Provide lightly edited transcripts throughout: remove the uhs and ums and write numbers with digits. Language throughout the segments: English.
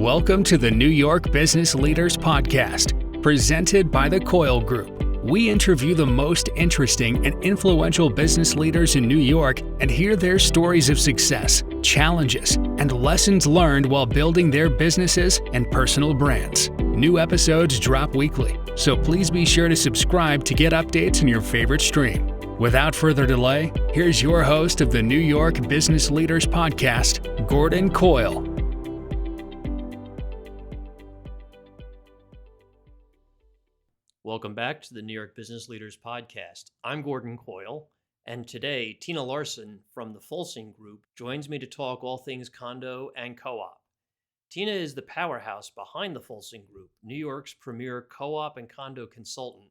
Welcome to the New York Business Leaders Podcast, presented by the Coyle Group. We interview the most interesting and influential business leaders in New York and hear their stories of success, challenges, and lessons learned while building their businesses and personal brands. New episodes drop weekly, so please be sure to subscribe to get updates in your favorite stream. Without further delay, here's your host of the New York Business Leaders Podcast, Gordon Coyle. Welcome back to the New York Business Leaders Podcast. I'm Gordon Coyle, and today Tina Larsson from the Larsson Group joins me to talk all things condo and co-op. Tina is the powerhouse behind the Larsson Group, New York's premier co-op and condo consultant,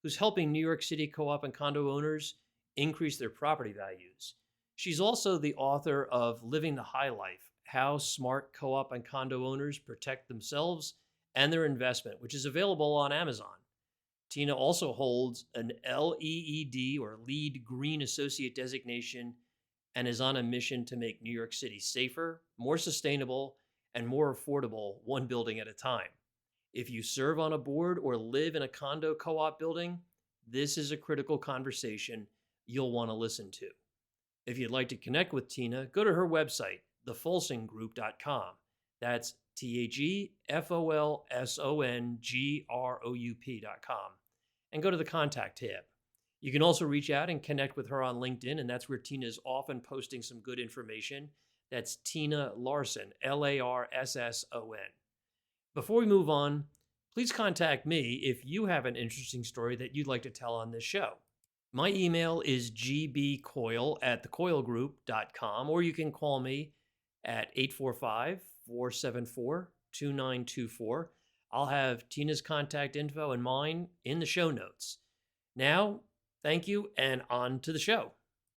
who's helping New York City co-op and condo owners increase their property values. She's also the author of Living the High Life, How Smart Co-op and Condo Owners Protect Themselves and Their Investment, which is available on Amazon. Tina also holds an LEED or LEED Green Associate designation and is on a mission to make New York City safer, more sustainable, and more affordable, one building at a time. If you serve on a board or live in a condo co-op building, this is a critical conversation you'll want to listen to. If you'd like to connect with Tina, go to her website, thefolsongroup.com. That's TheFolsongroup.com. And go to the contact tab. You can also reach out and connect with her on LinkedIn, and that's where Tina is often posting some good information. That's Tina Larsson, Larsson. Before we move on, please contact me if you have an interesting story that you'd like to tell on this show. My email is gbcoyle@thecoylegroup.com, or you can call me at 845-474-2924. I'll have Tina's contact info and mine in the show notes. Now, thank you, and on to the show.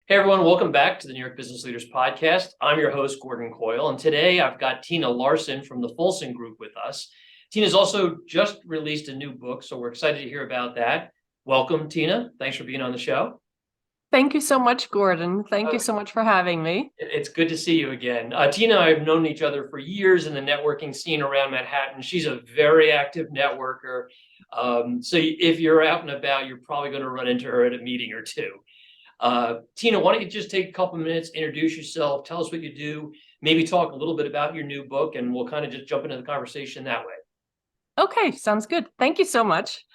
Hey everyone, welcome back to the New York Business Leaders Podcast. I'm your host, Gordon Coyle, and today I've got Tina Larsson from the Larsson Group with us. Tina's also just released a new book, so we're excited to hear about that. Welcome, Tina. Thanks for being on the show. Thank you so much, Gordon. Thank you so much for having me. It's good to see you again. Tina and I have known each other for years in the networking scene around Manhattan. She's a very active networker. So if you're out and about, you're probably going to run into her at a meeting or two. Tina, why don't you just take a couple of minutes, introduce yourself, tell us what you do, maybe talk a little bit about your new book, and we'll kind of just jump into the conversation that way. Okay, sounds good. Thank you so much.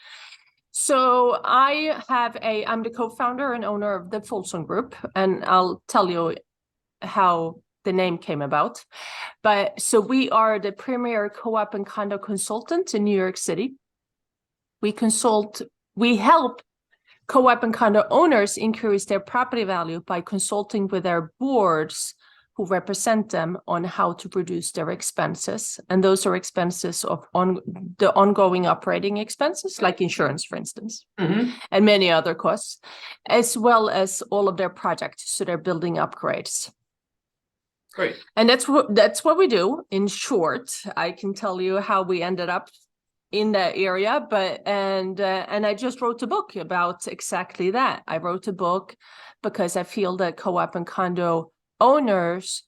So I'm the co-founder and owner of the Larsson Group, and I'll tell you how the name came about. So we are the premier co-op and condo consultant in New York City. We help co-op and condo owners increase their property value by consulting with their boards who represent them on how to reduce their expenses. And those are expenses of the ongoing operating expenses, like insurance, for instance, and many other costs, as well as all of their projects, so their building upgrades. Great. And that's what we do. In short, I can tell you how we ended up in that area, and I just wrote a book about exactly that. I wrote a book because I feel that co-op and condo owners,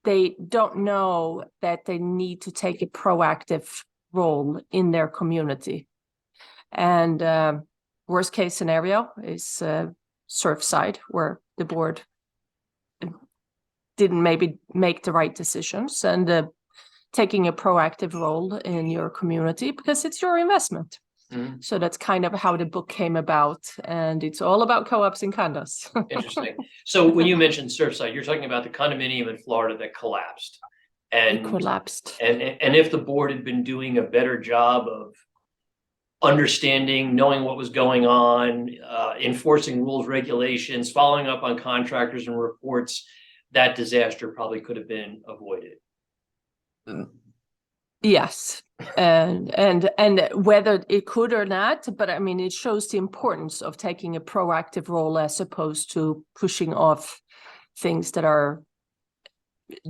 they don't know that they need to take a proactive role in their community. And worst case scenario is Surfside, where the board didn't maybe make the right decisions, and taking a proactive role in your community because it's your investment. So that's kind of how the book came about, and it's all about co-ops and condos. Interesting. So when you mentioned Surfside, you're talking about the condominium in Florida that collapsed. It collapsed. And if the board had been doing a better job of understanding, knowing what was going on, enforcing rules, regulations, following up on contractors and reports, that disaster probably could have been avoided. Yes, and whether it could or not, but I mean, it shows the importance of taking a proactive role as opposed to pushing off things that are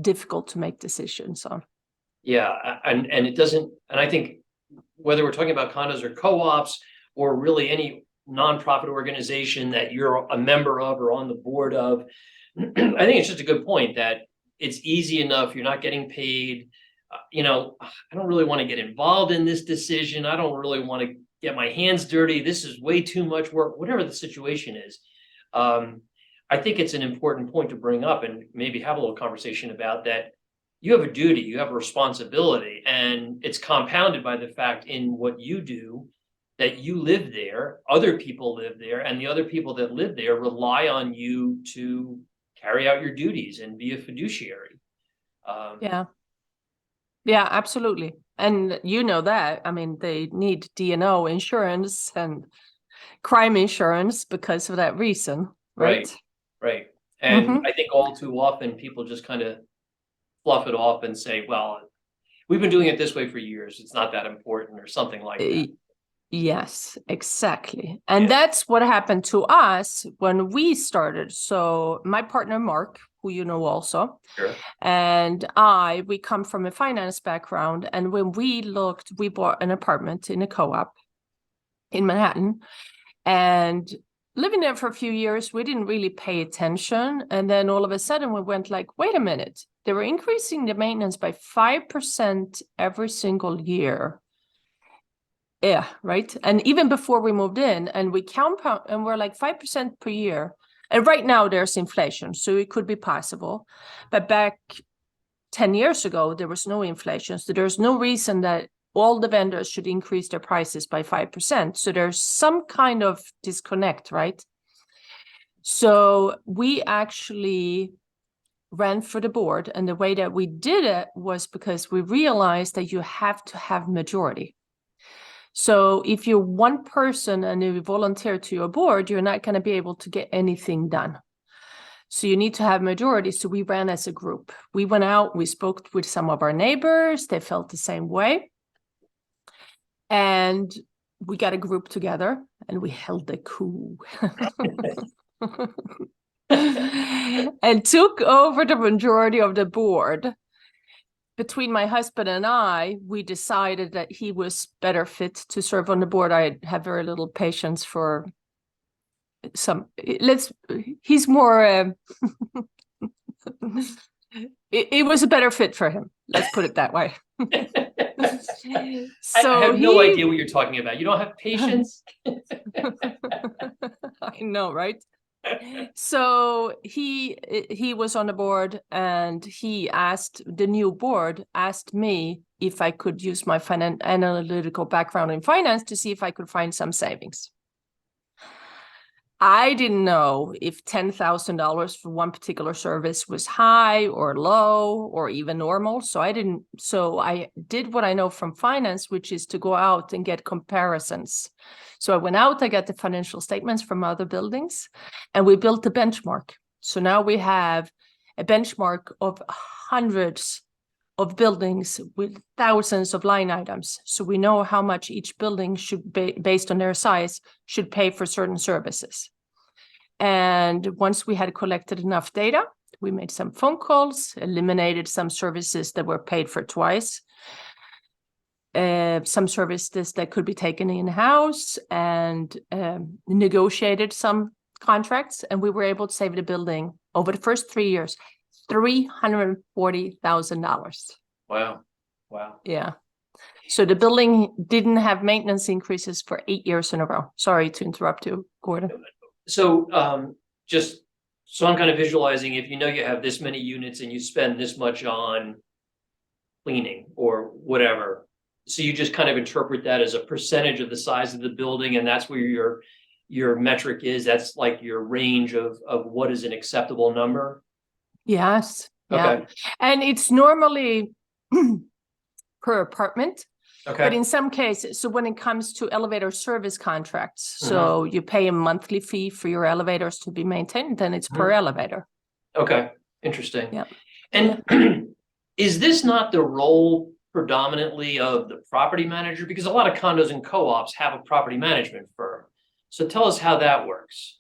difficult to make decisions on. Yeah, and it doesn't, and I think whether we're talking about condos or co-ops or really any nonprofit organization that you're a member of or on the board of, I think it's just a good point that it's easy enough. You're not getting paid. I don't really want to get involved in this decision. I don't really want to get my hands dirty. This is way too much work, whatever the situation is. I think it's an important point to bring up and maybe have a little conversation about that. You have a duty, you have a responsibility, and it's compounded by the fact in what you do that you live there, other people live there, and the other people that live there rely on you to carry out your duties and be a fiduciary. Yeah, absolutely. And you know that. I mean, they need D&O insurance and crime insurance because of that reason, right? Right. And I think all too often people just kind of fluff it off and say, well, we've been doing it this way for years. It's not that important or something like that. Yes, exactly. And that's what happened to us when we started. So my partner, Mark, who you know also, Sure. and we come from a finance background. And when we bought an apartment in a co-op in Manhattan, and living there for a few years, we didn't really pay attention. And then all of a sudden we went like, wait a minute, they were increasing the maintenance by 5% every single year. Yeah, right. And even before we moved in, and we compound, and we're like 5% per year. And right now there's inflation, so it could be possible. But back 10 years ago, there was no inflation. So there's no reason that all the vendors should increase their prices by 5%. So there's some kind of disconnect, right? So we actually ran for the board. And the way that we did it was because we realized that you have to have majority. So if you're one person and you volunteer to your board, you're not going to be able to get anything done. So you need to have majority. So we ran as a group. We went out, we spoke with some of our neighbors. They felt the same way. And we got a group together and we held a coup. And took over the majority of the board. Between my husband and I, we decided that he was better fit to serve on the board. I have very little patience for he's more, it was a better fit for him. Let's put it that way. So I have no idea what you're talking about. You don't have patience? I know, right? So he was on the board, and the new board asked me if I could use my analytical background in finance to see if I could find some savings. I didn't know if $10,000 for one particular service was high or low or even normal. So I did what I know from finance, which is to go out and get comparisons. So I went out, I got the financial statements from other buildings, and we built a benchmark. So now we have a benchmark of hundreds of buildings with thousands of line items. So we know how much each building should be, based on their size, should pay for certain services. And once we had collected enough data, we made some phone calls, eliminated some services that were paid for twice, some services that could be taken in-house, and negotiated some contracts. And we were able to save the building over the first 3 years, $340,000. Wow. Yeah. So the building didn't have maintenance increases for 8 years in a row. Sorry to interrupt you, Gordon. So just so I'm kind of visualizing, if you know you have this many units and you spend this much on cleaning or whatever, so you just kind of interpret that as a percentage of the size of the building, and that's where your metric is. That's like your range of what is an acceptable number. Yes. Okay. Yeah. And it's normally per apartment. Okay. But in some cases, so when it comes to elevator service contracts, so you pay a monthly fee for your elevators to be maintained, then it's per elevator. Okay. Interesting. Yeah. And is this not the role predominantly of the property manager? Because a lot of condos and co-ops have a property management firm. So tell us how that works.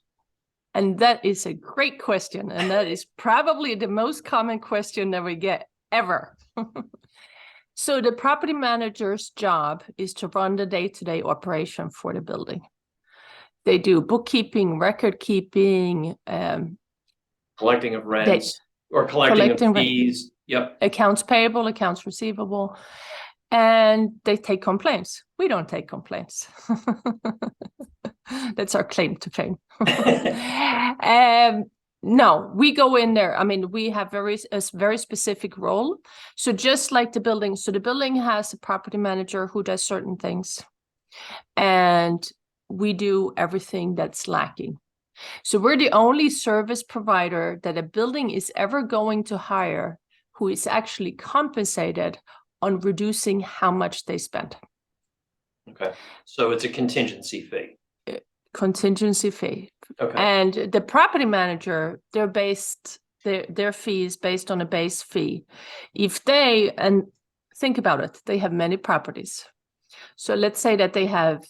And that is a great question. And that is probably the most common question that we get ever. So the property manager's job is to run the day-to-day operation for the building. They do bookkeeping, record keeping, collecting of rents or collecting of fees. Yep. accounts payable, accounts receivable, and they take complaints. We don't take complaints. That's our claim to fame. No, we go in there. I mean, we have a very specific role. So just like the building, so the building has a property manager who does certain things, and we do everything that's lacking. So we're the only service provider that a building is ever going to hire who is actually compensated on reducing how much they spend. Okay. So it's a contingency fee. Contingency fee. Okay. And the property manager, their fee is based on a base fee. If they, and think about it, they have many properties. So let's say that they have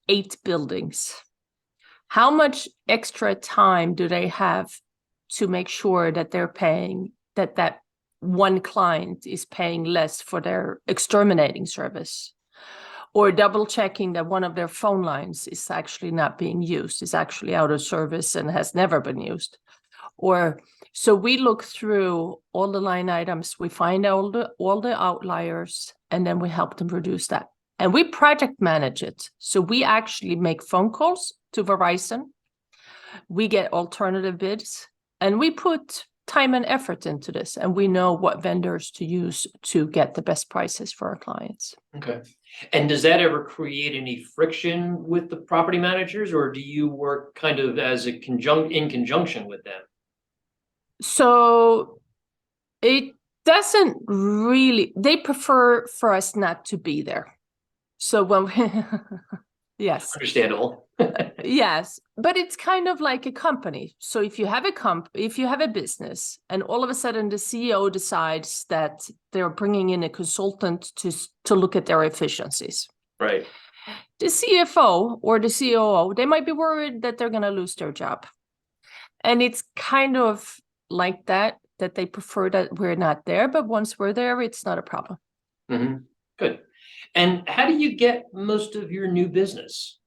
8 buildings. How much extra time do they have to make sure that they're paying, that one client is paying less for their exterminating service? Or double checking that one of their phone lines is actually not being used, is actually out of service and has never been used. Or so we look through all the line items, we find all the outliers, and then we help them reduce that. And we project manage it. So we actually make phone calls to Verizon. We get alternative bids, and we put time and effort into this, and we know what vendors to use to get the best prices for our clients. Okay. And does that ever create any friction with the property managers, or do you work kind of as in conjunction with them? So it doesn't really, they prefer for us not to be there. So when we, yes. Understandable. Yes, but it's kind of like a company. So if you have a business, and all of a sudden the CEO decides that they're bringing in a consultant to look at their efficiencies. Right. The CFO or the COO, they might be worried that they're going to lose their job. And it's kind of like that they prefer that we're not there. But once we're there, it's not a problem. Mm-hmm. Good. And how do you get most of your new business?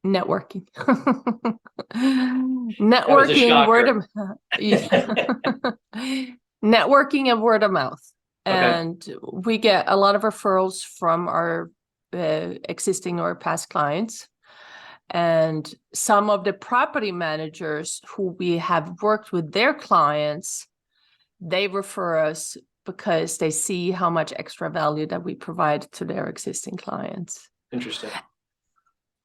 Networking. Networking, word of networking and word of mouth. Okay. And we get a lot of referrals from our existing or past clients. And some of the property managers who we have worked with their clients, they refer us because they see how much extra value that we provide to their existing clients. Interesting.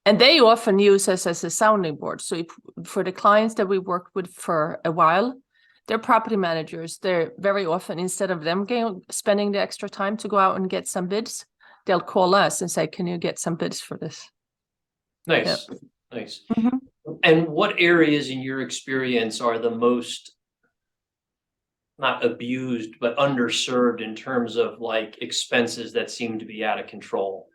And they often use us as a sounding board. So for the clients that we worked with for a while, they're property managers. They're very often, instead of them spending the extra time to go out and get some bids, they'll call us and say, can you get some bids for this? Nice. Yep. Nice. Mm-hmm. And what areas in your experience are the most, not abused, but underserved in terms of like expenses that seem to be out of control?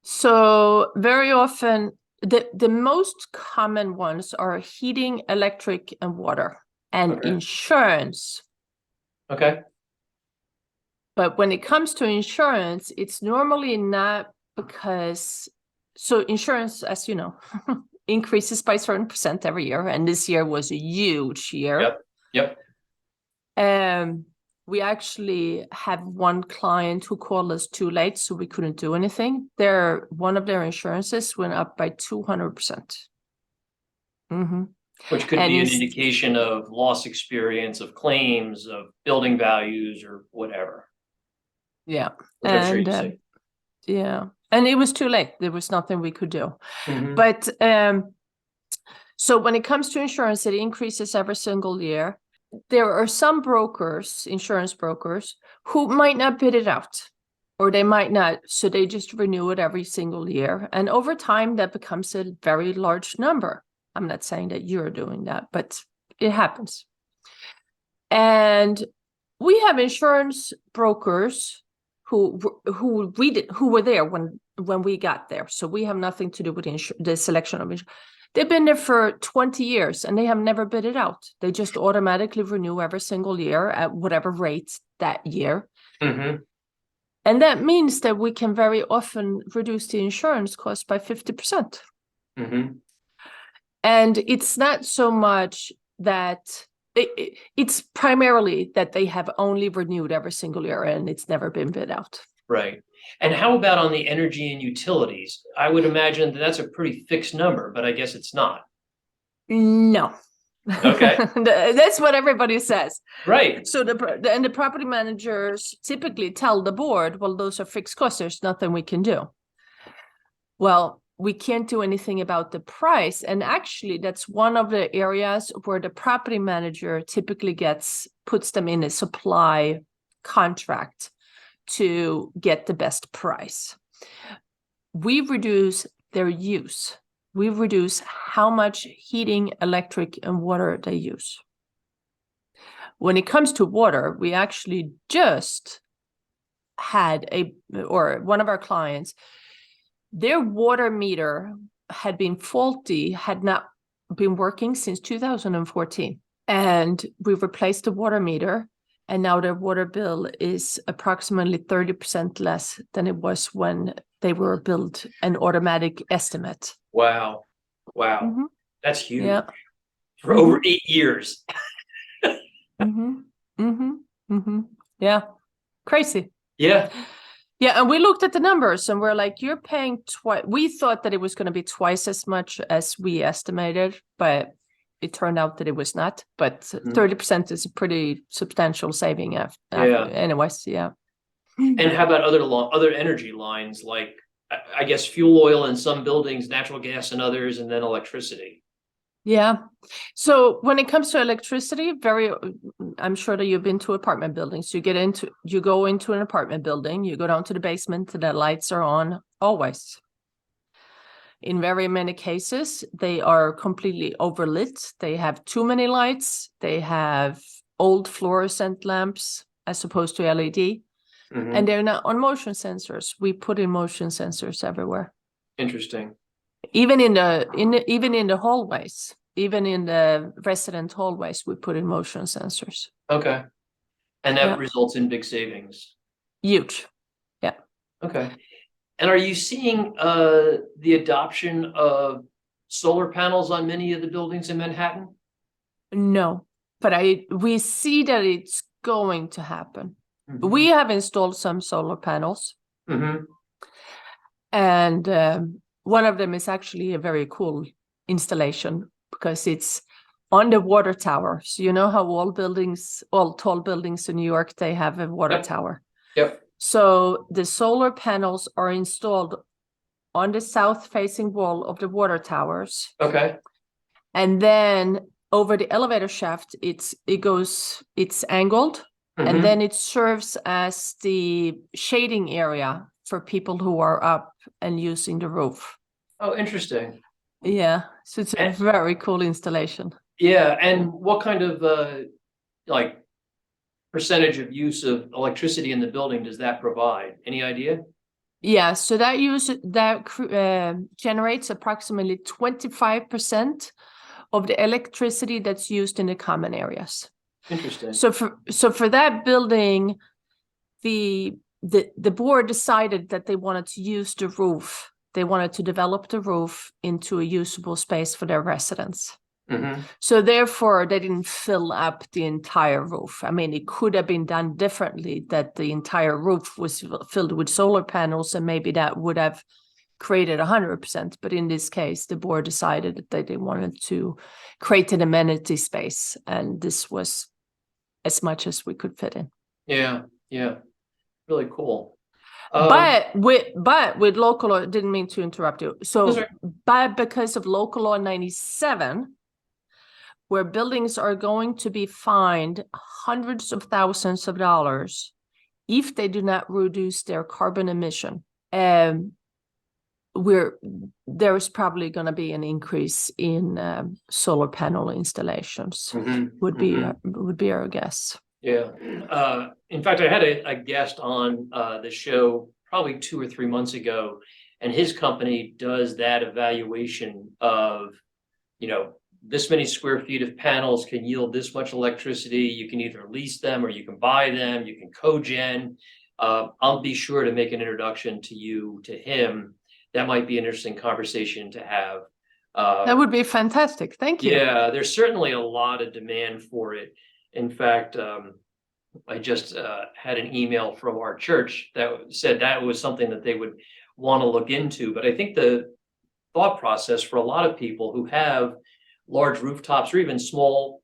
So very often, the most common ones are heating, electric, and water, and insurance. Okay. But when it comes to insurance, it's normally not because, so insurance, as you know, increases by a certain percent every year, and this year was a huge year. Yep. We actually have one client who called us too late, so we couldn't do anything. One of their insurances went up by 200%. Mm-hmm. Which could be an indication of loss experience, of claims, of building values, or whatever. Yeah. Which I'm sure you see. Yeah. And it was too late. There was nothing we could do. Mm-hmm. But so when it comes to insurance, it increases every single year. There are some brokers, insurance brokers, who might not bid it out, or they might not. So they just renew it every single year. And over time, that becomes a very large number. I'm not saying that you're doing that, but it happens. And we have insurance brokers who were there when we got there. So we have nothing to do with the selection of insurance. They've been there for 20 years and they have never bid it out. They just automatically renew every single year at whatever rate that year. Mm-hmm. And that means that we can very often reduce the insurance cost by 50%. Mm-hmm. And it's not so much that It's primarily that they have only renewed every single year and it's never been bid out. Right. And how about on the energy and utilities? I would imagine that that's a pretty fixed number, but I guess it's not. No. Okay. That's what everybody says. Right. So the property managers typically tell the board, well, those are fixed costs. There's nothing we can do. Well, we can't do anything about the price. And actually, that's one of the areas where the property manager typically puts them in a supply contract to get the best price. We reduce their use. We reduce how much heating, electric, and water they use. When it comes to water, we actually just had one of our clients, their water meter had been faulty, had not been working since 2014. And we replaced the water meter, and now their water bill is approximately 30% less than it was when they were billed an automatic estimate. Wow. Wow. Mm-hmm. That's huge. Yeah. For over 8 years. Mm-hmm. Mm-hmm. Mm-hmm. Yeah. Crazy. Yeah. Yeah, and we looked at the numbers and we're like, you're paying twice. We thought that it was going to be twice as much as we estimated, but it turned out that it was not. But 30% is a pretty substantial saving. Anyways, yeah. And how about other energy lines, like I guess fuel oil in some buildings, natural gas in others, and then electricity? Yeah. So when it comes to electricity, I'm sure that you've been to apartment buildings. You go into an apartment building, you go down to the basement, the lights are on always. In very many cases, they are completely overlit. They have too many lights. They have old fluorescent lamps as opposed to LED. Mm-hmm. And they're not on motion sensors. We put in motion sensors everywhere. Interesting. Even in the hallways, even in the resident hallways, we put in motion sensors. Okay. And that results in big savings. Huge. Yeah. Okay. And are you seeing the adoption of solar panels on many of the buildings in Manhattan? No, but we see that it's going to happen. Mm-hmm. We have installed some solar panels. Mm-hmm. And one of them is actually a very cool installation because it's on the water tower. So you know how all tall buildings in New York, they have a water tower. Yep. So the solar panels are installed on the south facing wall of the water towers. Okay. And then over the elevator shaft, it's angled. Mm-hmm. And then it serves as the shading area for people who are up and using the roof. Oh, interesting. Yeah. So it's a very cool installation. Yeah. And what kind of percentage of use of electricity in the building does that provide? Any idea? Yeah. So that generates approximately 25% of the electricity that's used in the common areas. Interesting. So for that building, the board decided that they wanted to use the roof. They wanted to develop the roof into a usable space for their residents. Mm-hmm. So therefore, they didn't fill up the entire roof. I mean, it could have been done differently, that the entire roof was filled with solar panels, and maybe that would have created 100%. But in this case, the board decided that they wanted to create an amenity space, and this was as much as we could fit in. Yeah, yeah, really cool. But with local law, didn't mean to interrupt you. So, but because of local law 97, where buildings are going to be fined hundreds of thousands of dollars if they do not reduce their carbon emission, there's probably going to be an increase in solar panel installations. Mm-hmm. would be our guess. Yeah. In fact, I had a guest on the show probably 2 or 3 months ago, and his company does that evaluation of, this many square feet of panels can yield this much electricity. You can either lease them or you can buy them. You can cogen. I'll be sure to make an introduction to him. That might be an interesting conversation to have. That would be fantastic. Thank you. Yeah, there's certainly a lot of demand for it. In fact, I just had an email from our church that said that was something that they would want to look into. But I think the thought process for a lot of people who have large rooftops or even small,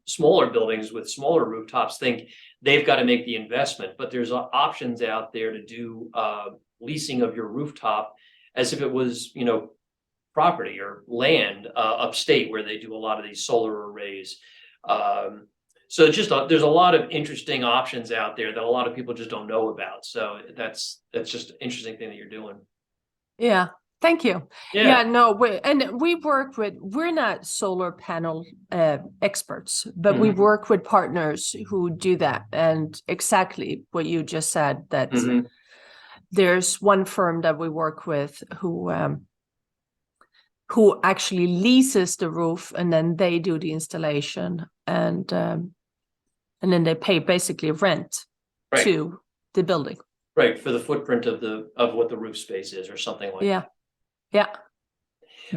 smaller buildings with smaller rooftops think they've got to make the investment. But there's options out there to do leasing of your rooftop as if it was, property or land upstate where they do a lot of these solar arrays. So it's just there's a lot of interesting options out there that a lot of people just don't know about. So that's just an interesting thing that you're doing. Yeah. Thank you. Yeah. No, we're not solar panel experts, but we work with partners who do that. And exactly what you just said, that there's one firm that we work with who actually leases the roof, and then they do the installation, and then they pay basically rent to the building. Right, for the footprint of what the roof space is or something like that. Yeah.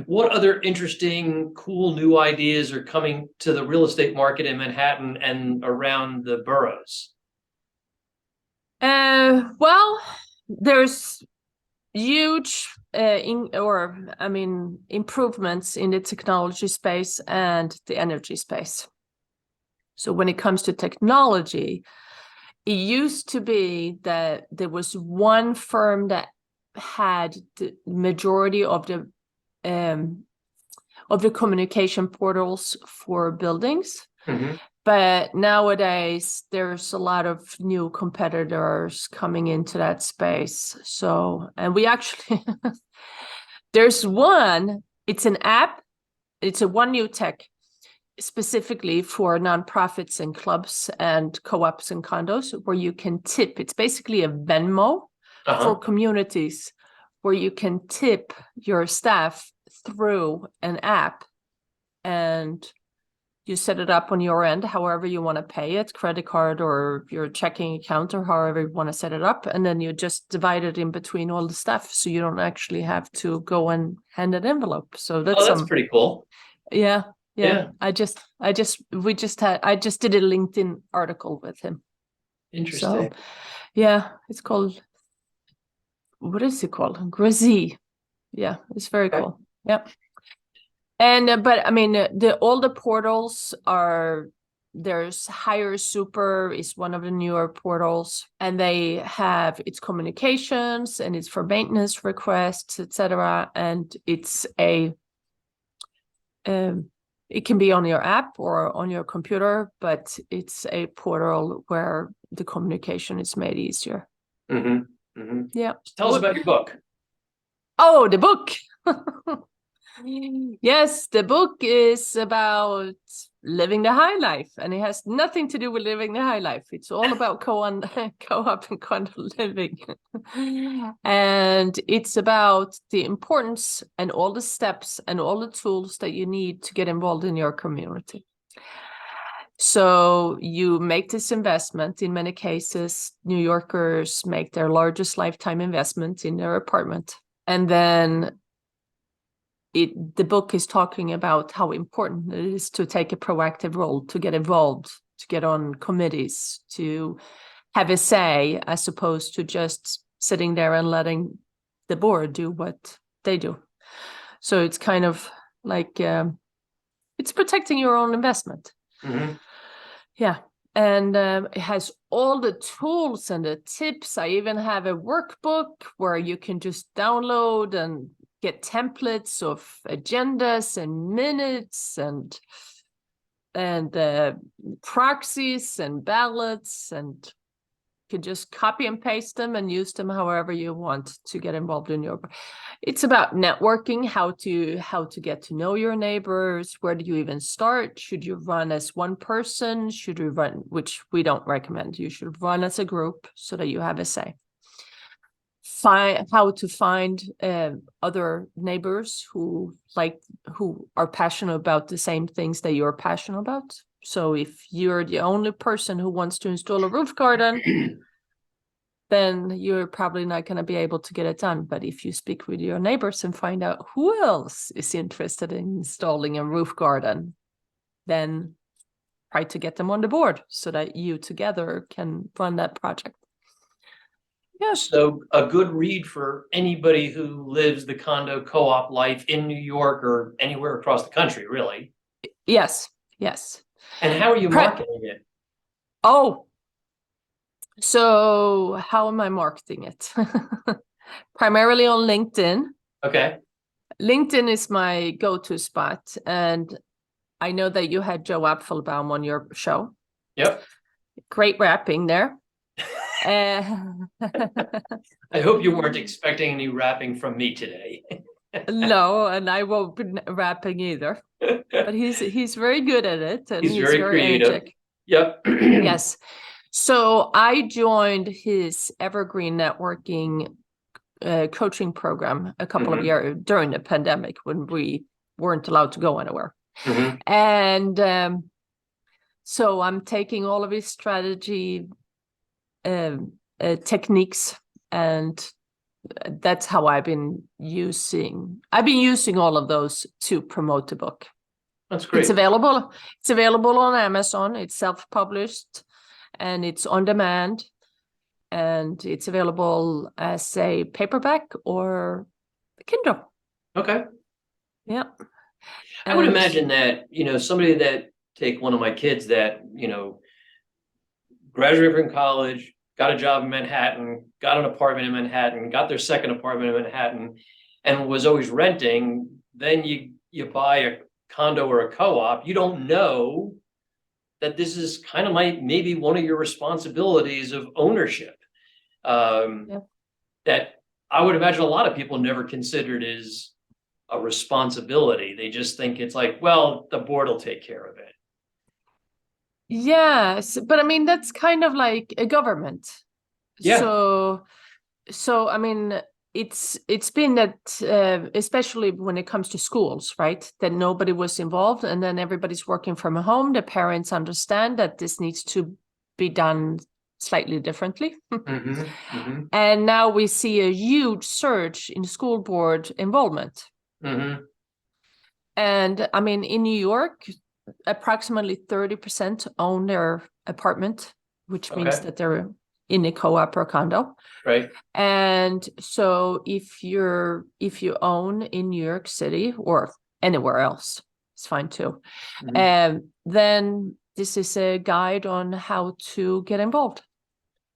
What other interesting, cool new ideas are coming to the real estate market in Manhattan and around the boroughs? Well, there's huge improvements in the technology space and the energy space. So when it comes to technology, it used to be that there was one firm that had the majority of the communication portals for buildings. But nowadays, there's a lot of new competitors coming into that space. So, and we actually, there's one, it's an app, it's a one new tech specifically for nonprofits and clubs and co-ops and condos where you can tip. It's basically a Venmo for communities where you can tip your staff through an app, and you set it up on your end, however you want to pay it, credit card or your checking account or however you want to set it up. And then you just divide it in between all the stuff. So you don't actually have to go and hand an envelope. So that's pretty cool. Yeah. I just did a LinkedIn article with him. Interesting. So, yeah, it's called, what is it called? Grazie. Yeah, it's very cool. Yeah. And but I mean, all the portals are, there's Hire Super is one of the newer portals, and they have its communications and it's for maintenance requests, etc. And it's it can be on your app or on your computer, but it's a portal where the communication is made easier. Yeah. Tell us about your book. Oh, the book. Yes, the book is about living the high life, and it has nothing to do with living the high life. It's all about co-op and condo living. And it's about the importance and all the steps and all the tools that you need to get involved in your community. So you make this investment. In many cases, New Yorkers make their largest lifetime investment in their apartment. And then the book is talking about how important it is to take a proactive role, to get involved, to get on committees, to have a say, as opposed to just sitting there and letting the board do what they do. So it's kind of like, it's protecting your own investment. Yeah. And it has all the tools and the tips. I even have a workbook where you can just download and get templates of agendas and minutes and proxies and ballots, and you can just copy and paste them and use them however you want to get involved in your. It's about networking, how to get to know your neighbors. Where do you even start? Should you run as one person? Should you run, which we don't recommend. You should run as a group so that you have a say. How to find other neighbors who are passionate about the same things that you're passionate about. So if you're the only person who wants to install a roof garden, then you're probably not going to be able to get it done. But if you speak with your neighbors and find out who else is interested in installing a roof garden, then try to get them on the board so that you together can run that project. Yes. So a good read for anybody who lives the condo co-op life in New York or anywhere across the country, really. Yes. Yes. And how are you marketing it? Oh, so how am I marketing it? Primarily on LinkedIn. Okay. LinkedIn is my go-to spot. And I know that you had Joe Apfelbaum on your show. Yep. Great rapping there. I hope you weren't expecting any rapping from me today. No, and I won't be rapping either. But he's very good at it, and he's very creative. energetic. Yep. Yes. So I joined his Evergreen Networking coaching program a couple of years during the pandemic when we weren't allowed to go anywhere. And so I'm taking all of his strategy techniques, and that's how I've been using all of those to promote the book. That's great. It's available on Amazon. It's self-published and it's on demand, and it's available as a paperback or a Kindle. Okay. Yeah. I would imagine that, somebody that take one of my kids that, graduated from college, got a job in Manhattan, got an apartment in Manhattan, got their second apartment in Manhattan, and was always renting. Then you buy a condo or a co-op. You don't know that this is kind of maybe one of your responsibilities of ownership. That I would imagine a lot of people never considered as a responsibility. They just think it's like, well, the board will take care of it. Yes, but I mean that's kind of like a government. Yeah. So I mean it's been that especially when it comes to schools, right? That nobody was involved, and then everybody's working from home. The parents understand that this needs to be done slightly differently. And now we see a huge surge in school board involvement. And I mean, in New York, approximately 30% own their apartment, which means that they're in a co-op or condo. Right. And so if you own in New York City or anywhere else, it's fine too. Then this is a guide on how to get involved.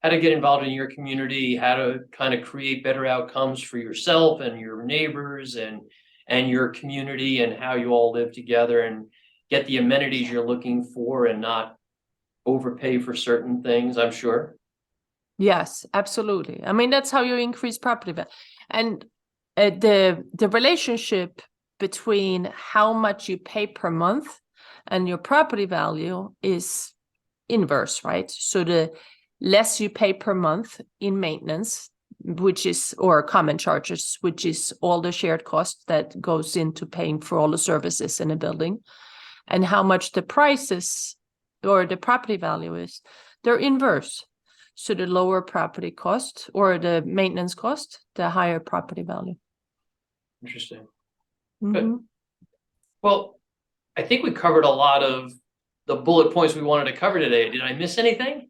How to get involved in your community, how to kind of create better outcomes for yourself and your neighbors and your community, and how you all live together and get the amenities you're looking for and not overpay for certain things, I'm sure. Yes, absolutely. I mean, that's how you increase property value. And the relationship between how much you pay per month and your property value is inverse, right? So the less you pay per month in maintenance, or common charges, which is all the shared cost that goes into paying for all the services in a building, and how much the prices or the property value is, they're inverse. So the lower property cost or the maintenance cost, the higher property value. Interesting. Good. Well, I think we covered a lot of the bullet points we wanted to cover today. Did I miss anything?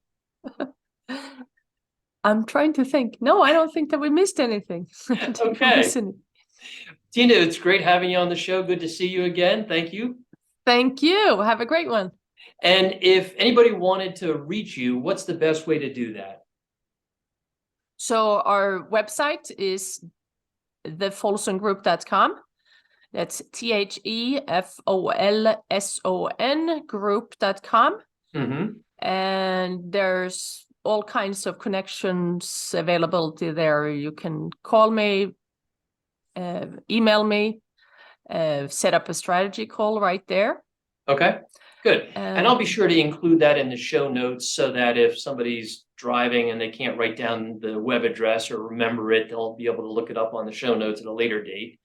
I'm trying to think. No, I don't think that we missed anything. Okay. Tina, it's great having you on the show. Good to see you again. Thank you. Thank you. Have a great one. And if anybody wanted to reach you, what's the best way to do that? So our website is thefolsongroup.com. That's THEFOLSON group.com. And there's all kinds of connections availability there. You can call me, email me, set up a strategy call right there. Okay, good. And I'll be sure to include that in the show notes so that if somebody's driving and they can't write down the web address or remember it, they'll be able to look it up on the show notes at a later date.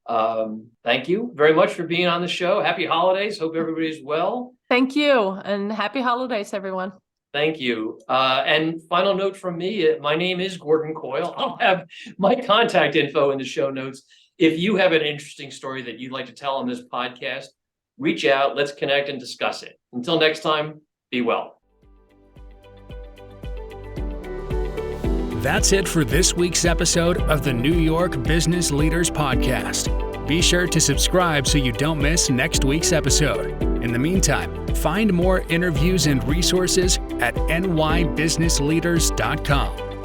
Thank you very much for being on the show. Happy holidays. Hope everybody's well. Thank you. And happy holidays, everyone. Thank you. And final note from me, my name is Gordon Coyle. I'll have my contact info in the show notes. If you have an interesting story that you'd like to tell on this podcast, reach out, let's connect and discuss it. Until next time, be well. That's it for this week's episode of the New York Business Leaders Podcast. Be sure to subscribe so you don't miss next week's episode. In the meantime, find more interviews and resources at nybusinessleaders.com.